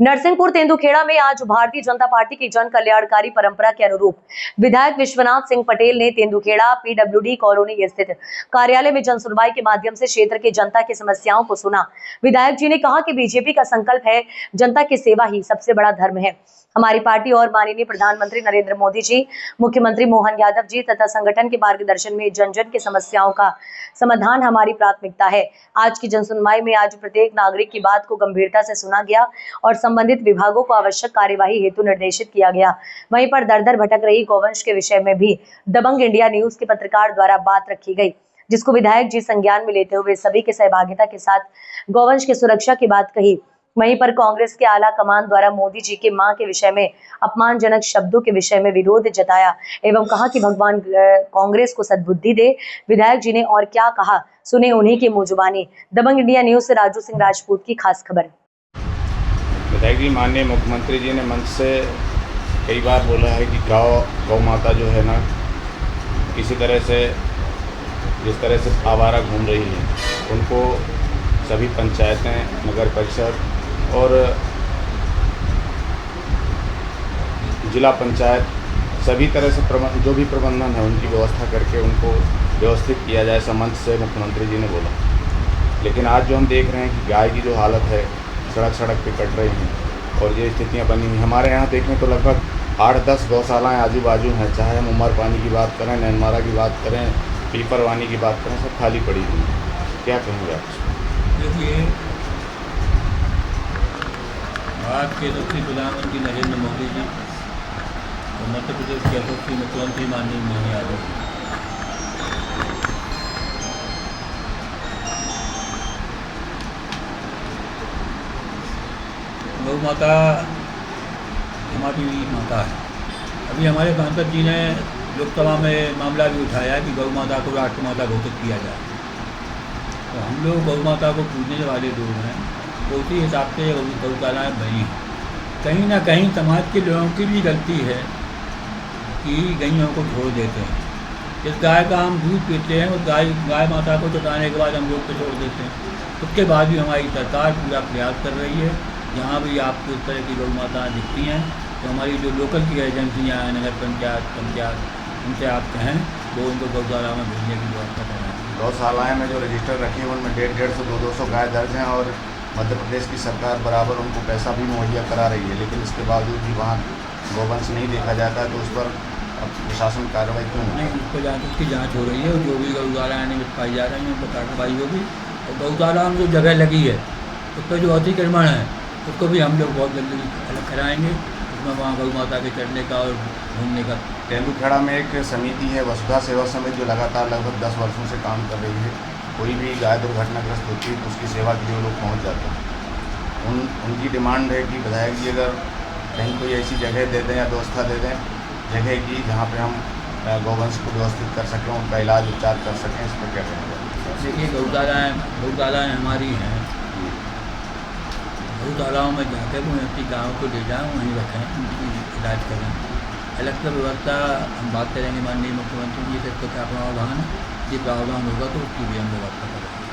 नरसिंहपुर तेंदुखेड़ा में आज भारतीय जनता पार्टी की जन कल्याणकारी परंपरा के अनुरूप विधायक विश्वनाथ सिंह पटेल ने तेंदुखेड़ा पीडब्ल्यूडी कॉलोनी स्थित कार्यालय में जन सुनवाई के माध्यम से क्षेत्र की जनता की समस्याओं को सुना। विधायक जी ने कहा कि बीजेपी का संकल्प है जनता की सेवा ही सबसे बड़ा धर्म है। हमारी पार्टी और माननीय प्रधानमंत्री नरेंद्र मोदी जी, मुख्यमंत्री मोहन यादव जी तथा संगठन के मार्गदर्शन में जन जन की समस्याओं का समाधान हमारी प्राथमिकता है। आज की जनसुनवाई में आज प्रत्येक नागरिक की बात को गंभीरता से सुना गया और संबंधित विभागों को आवश्यक कार्यवाही हेतु निर्देशित किया गया। वहीं पर दर दर भटक रही गौवंश के विषय में भी दबंग इंडिया न्यूज के पत्रकार द्वारा बात रखी गई, जिसको विधायक जी संज्ञान में लेते हुए सभी के सहभागिता के साथ गौवंश की सुरक्षा की बात कही। वहीं पर कांग्रेस के आला कमान द्वारा मोदी जी के मां के विषय में अपमानजनक शब्दों के विषय में विरोध जताया एवं कहा कि भगवान कांग्रेस को सद्बुद्धि दे। विधायक जी ने और क्या कहा, सुने उन्हीं की मुंह जुबानी। दबंग इंडिया न्यूज से राजू सिंह राजपूत की खास खबर। विधायक जी, माननीय मुख्यमंत्री जी ने मंच से कई बार बोला है कि गौ माता जो है ना, किसी तरह से जिस तरह से आवारा घूम रही है, उनको सभी पंचायतें, नगर परिषद और जिला पंचायत सभी तरह से जो भी प्रबंधन है उनकी व्यवस्था करके उनको व्यवस्थित किया जाए, ऐसा मंच से मुख्यमंत्री जी ने बोला। लेकिन आज जो हम देख रहे हैं कि गाय की जो हालत है, सड़क पे कट रही हैं और ये स्थितियाँ बनी हुई। हमारे यहाँ देखें तो लगभग 8-10 गौशालाएँ आजू बाजू हैं, चाहे हम उमर पानी की बात करें, नैनमारा की बात करें, पीपरवानी की बात करें, सब खाली पड़ी हुई हैं। क्या कहेंगे आप? देखिए, भारत के यशस्वी प्रधानमंत्री नरेंद्र मोदी जी और मध्य प्रदेश के यशस्वी मुख्यमंत्री माननीय मोहन यादव जी, गौ माता हमारी माता है। अभी हमारे सांसद जी ने लोकसभा में मामला भी उठाया कि गौ माता को राष्ट्रमाता घोषित किया जाए। तो हम लोग गौ माता को पूजने वाले लोग हैं, तो उसी हिसाब से गौशालाएँ बनी हैं। कहीं ना कहीं समाज के लोगों की भी गलती है कि गैयों को छोड़ देते हैं। जिस गाय का हम दूध पीते हैं, उस गाय माता को चुटाने के बाद हम लोग को छोड़ देते हैं। उसके बाद भी हमारी सरकार पूरा प्रयास कर रही है। जहाँ भी आपको इस तरह की गौ माताएँ दिखती हैं तो हमारी जो लोकल की एजेंसियाँ हैं, नगर पंचायत, उनसे आप कहें वो उनको गौशाला में भेजने की व्यवस्था करें। गौशालाएँ में जो रजिस्टर रखे हैं उनमें 150 से 200 गाय दर्ज हैं और मध्य प्रदेश की सरकार बराबर उनको पैसा भी मुहैया करा रही है, लेकिन इसके बावजूद भी वहाँ गौवंश नहीं देखा जाता है। तो उस पर प्रशासन कार्रवाई क्यों नहीं? उस पर उसकी जाँच हो रही है और जो भी गौशालाएँ नहीं पाई जा रही हैं उन पर कार्रवाई होगी। और गौशाला में जो जगह लगी है उस पर जो अतिक्रमण है उसको भी हम लोग बहुत जल्दी अलग कराएंगे। उसमें वहाँ गौ माता के चढ़ने का और घूमने का। तेंदुखेड़ा में एक समिति है, वसुधा सेवा समिति, जो लगातार लगभग 10 वर्षों से काम कर रही है। कोई भी गाय दुर्घटनाग्रस्त होती है तो उसकी सेवा के लिए लोग पहुँच जाते हैं। उनकी डिमांड है कि विधायक जी अगर कहीं कोई ऐसी जगह दे दें या व्यवस्था दे दें जगह की, जहाँ पे हम गौवंश को व्यवस्थित कर सकें, उनका इलाज उपचार कर सकें। इस पर क्या करेंगे? देखिए, गौशालाएँ हमारी हैं। गौशालाओं में जाकर वो अपनी गाँव को ले जाएँ, वहीं रखें, उनकी इलाज करें। अलग से व्यवस्था हम बात करेंगे माननीय मुख्यमंत्री जी से, तो क्या प्रावधान है, ये प्रावधान होगा तो उसकी भी हम व्यवस्था करेंगे।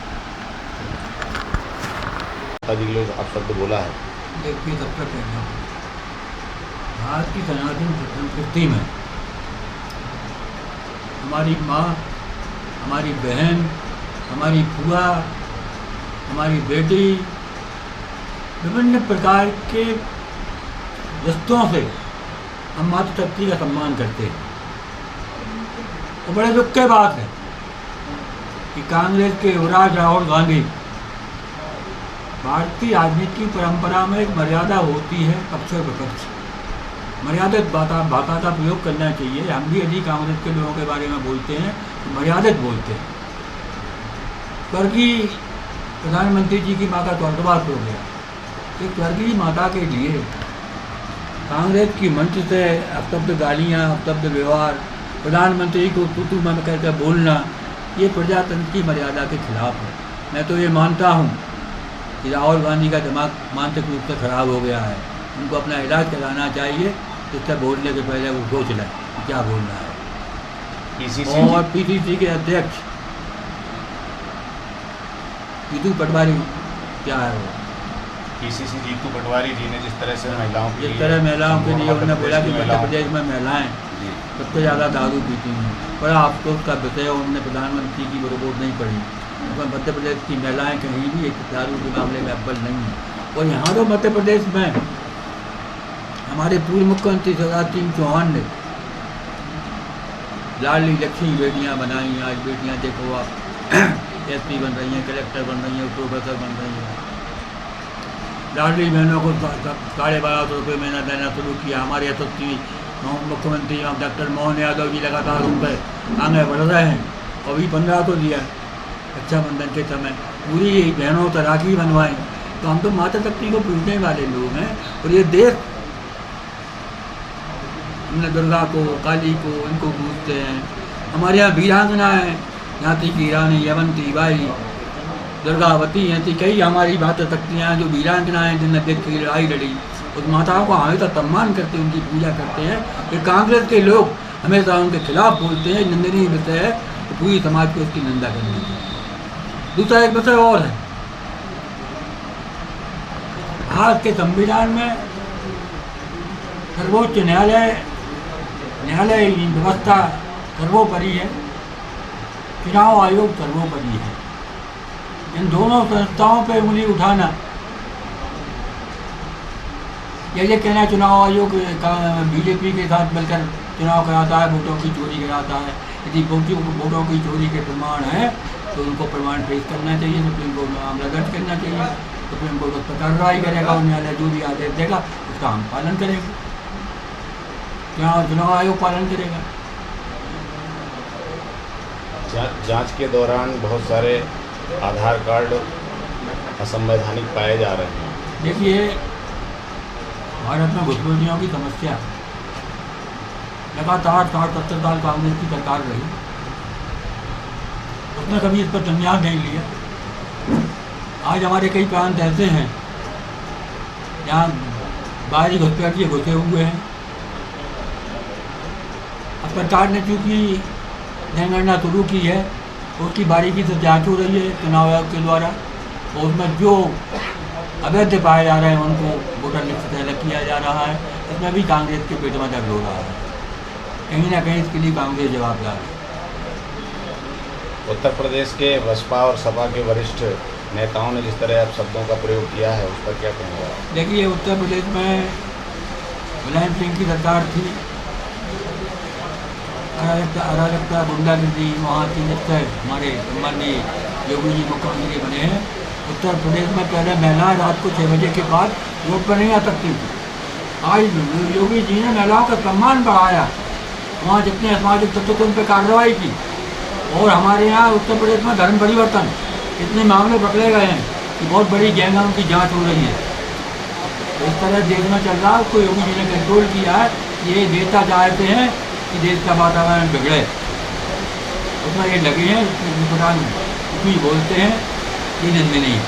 जी लोग आप शब्द बोला है। देखिए, सबसे पहले भारत की सनातन संस्कृति में हमारी माँ, हमारी बहन, हमारी फूआ, हमारी बेटी, विभिन्न प्रकार के रिश्तों से हम मातृशक्ति का सम्मान करते हैं। तो बड़े दुख की बात है कि कांग्रेस के युवराज राहुल गांधी, भारतीय राजनीति की परंपरा में एक मर्यादा होती है, पक्ष और विपक्ष, मर्यादित भाषा का प्रयोग करना चाहिए। हम भी यदि कांग्रेस के लोगों के बारे में बोलते हैं तो मर्यादित बोलते हैं। स्वर्गीय प्रधानमंत्री जी की माँ का स्वर्गवास हो गया। एक स्वर्गीय माता के लिए कांग्रेस की मंच से अपशब्द गालियाँ, अपशब्द व्यवहार, प्रधानमंत्री को तू मैं कहकर बोलना, ये प्रजातंत्र की मर्यादा के खिलाफ है। मैं तो ये मानता हूँ कि राहुल गांधी का दिमाग मानसिक रूप से खराब हो गया है। उनको अपना इलाज कराना चाहिए, इससे बोलने के पहले वो सोच लें क्या बोलना है। और पीसीसी के अध्यक्ष जीतू पटवारी क्या है वो, पीसीसी जीतू पटवारी जी ने जिस तरह से महिलाओं के जिस तरह महिलाओं के लिए उन्होंने बोला कि मध्य महिलाओं- प्रदेश में महिलाएं जी सबसे ज़्यादा दारू पीती हैं, बड़ा अफसोस का विषय है। उन्होंने प्रधानमंत्री की वो रिपोर्ट नहीं पढ़ी, क्योंकि मध्य प्रदेश की महिलाएं कहीं भी एक दारू के मामले में अव्वल नहीं है। और यहाँ तो मध्य प्रदेश में हमारे पूर्व मुख्यमंत्री शिवराज सिंह चौहान ने लाडली लक्ष्मी बेटियाँ बनाई। आज बेटियाँ देखो आप एसपी बन रही हैं, कलेक्टर बन रही हैं, प्रोफेसर बन रही हैं। लाडली बहनों को 12,500 महीना देना शुरू किया। हमारे यशस्वी मुख्यमंत्री डॉक्टर मोहन यादव जी लगातार उन पर आगे बढ़ रहे हैं। अभी 1500 दिया रक्षाबंधन के समय। पूरी बहनों तो राखी बनवाएं। तो हम तो माता शक्ति को पूजने वाले लोग हैं। और ये देश हमने दुर्गा को, काली को, इनको पूजते हैं। हमारे यहाँ वीरांगना है, झांसी की रानी यवंती बाई, दुर्गावती हैं, थी कई हमारी माता शक्तियाँ हैं जो वीरांगना हैं, जिनने देश की लड़ाई लड़ी। उस माताओं को हमेशा सम्मान करते हैं, उनकी पूजा करते हैं। फिर कांग्रेस के लोग हमेशा उनके खिलाफ बोलते हैं। निंदनीय विषय है, तो पूरी समाज को उसकी निंदा करनी चाहिए। दूसरा एक विषय और है, भारत के संविधान में सर्वोच्च न्यायालय व्यवस्था सर्वोपरि है, चुनाव आयोग सर्वोपरि है। इन दोनों संस्थाओं पर उंगली उठाना, ये कहना चुनाव आयोग का बीजेपी के साथ मिलकर चुनाव कराता है, वोटों की चोरी कराता है। यदि वोटों की चोरी के प्रमाण है तो उनको प्रमाण पेश करना चाहिए, सुप्रीम कोर्ट में मामला दर्ज करना चाहिए। सुप्रीम कोर्ट उस पर कार्रवाई करेगा और न्यायालय जो भी आदेश देगा उसका हम पालन करेंगे, चुनाव आयोग पालन करेगा। जांच के दौरान बहुत सारे आधार कार्ड असंवैधानिक पाए जा रहे हैं। देखिए, भारत में घुसपैठियों की समस्या लगातार 60-70 साल कांग्रेस की सरकार रही, उसने कभी इस पर संज्ञान नहीं लिया। आज हमारे कई प्रांत ऐसे हैं जहाँ बाहरी घुसपैठिए घुसे हुए हैं। अब सरकार ने चूँकि जनगणना शुरू की है, उसकी बारीकी से जांच हो रही है चुनाव आयोग के द्वारा, और उसमें जो अवैध पाए जा रहे हैं उनको वोटर लिस्ट से अलग किया जा रहा है। इसमें भी कांग्रेस के पेट में दर्द हो रहा है। कहीं ना कहीं इसके लिए कांग्रेस जवाबदार है। उत्तर प्रदेश के बसपा और सपा के वरिष्ठ नेताओं ने जिस तरह अब शब्दों का प्रयोग किया है, उस पर क्या कहेंगे? देखिए, उत्तर प्रदेश में मुलायम सिंह की सरकार थी, अराजकता गुंडागर्दी वहाँ की जब से हमारे सम्माननीय योगी जी मुख्यमंत्री बने हैं। उत्तर प्रदेश में पहले महिलाएं रात को 6 बजे के बाद वोट पर नहीं आ सकती थी। आज योगी जी ने महिलाओं का सम्मान बढ़ाया, वहाँ जितने सामाजिक तत्व थे उन पर कार्रवाई की। और हमारे यहाँ उत्तर प्रदेश में धर्म परिवर्तन इतने मामले पकड़े गए हैं कि बहुत बड़ी गैंगों की जांच हो रही है। तो इस तरह देश में चल रहा है, उसको योगी जी ने कंट्रोल किया है। ये नेता चाहते हैं कि देश का वातावरण बिगड़े, उसमें ये लगे हैं, कुछ भी बोलते हैं, ये निंदनीय नहीं।